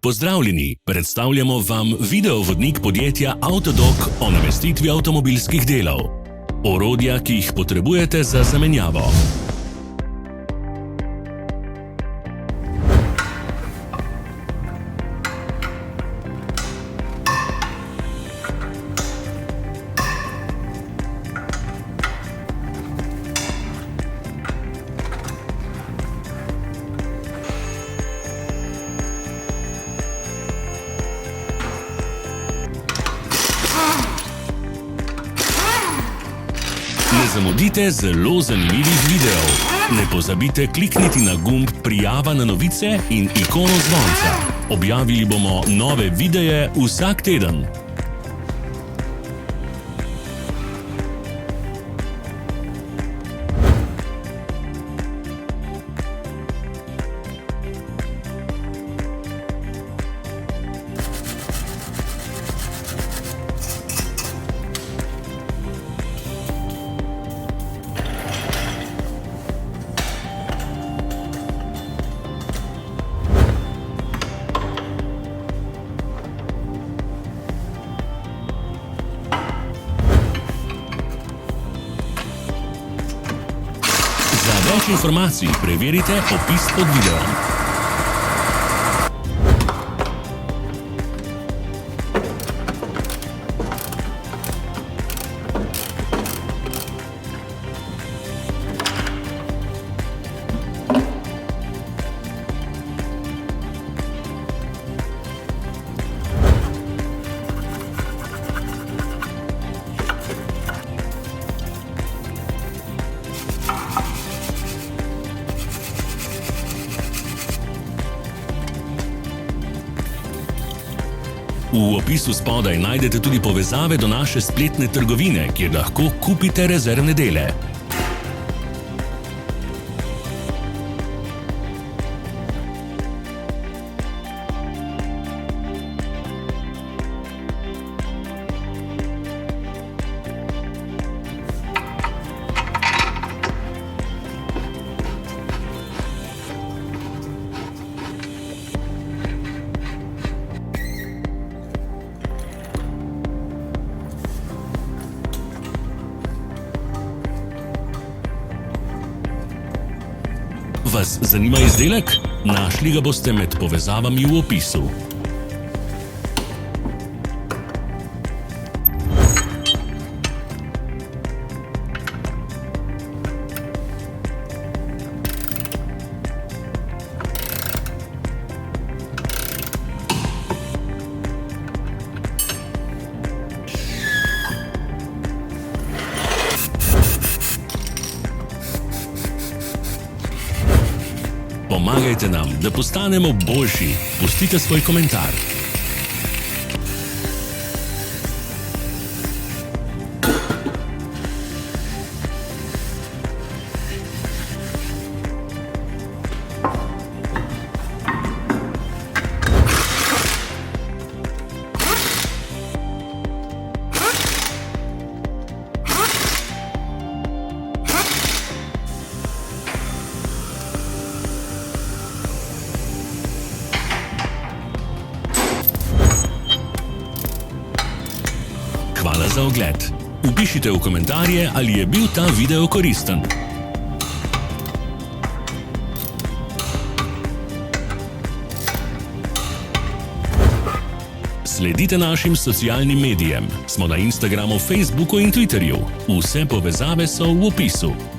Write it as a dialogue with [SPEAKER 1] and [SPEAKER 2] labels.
[SPEAKER 1] Pozdravljeni, predstavljamo vam videovodnik podjetja Avtodok o namestitvi avtomobilskih delov. Orodja, ki jih potrebujete za zamenjavo. Ne zamudite zelo zanimivih videov. Ne pozabite klikniti na gumb Prijava na novice in ikono zvonca. Objavili bomo nove videe vsak teden. Za več informacij preverite opis pod videom. V opisu spodaj najdete tudi povezave do naše spletne trgovine, kjer lahko kupite rezervne dele. Vas zanima izdelek? Našli ga boste med povezavami v opisu. Pomagajte nam, da postanemo boljši. Pustite svoj komentar. Hvala za ogled. Vpišite v komentarje, ali je bil ta video koristen. Sledite našim socialnim medijem. Smo na Instagramu, Facebooku in Twitterju. Vse povezave so v opisu.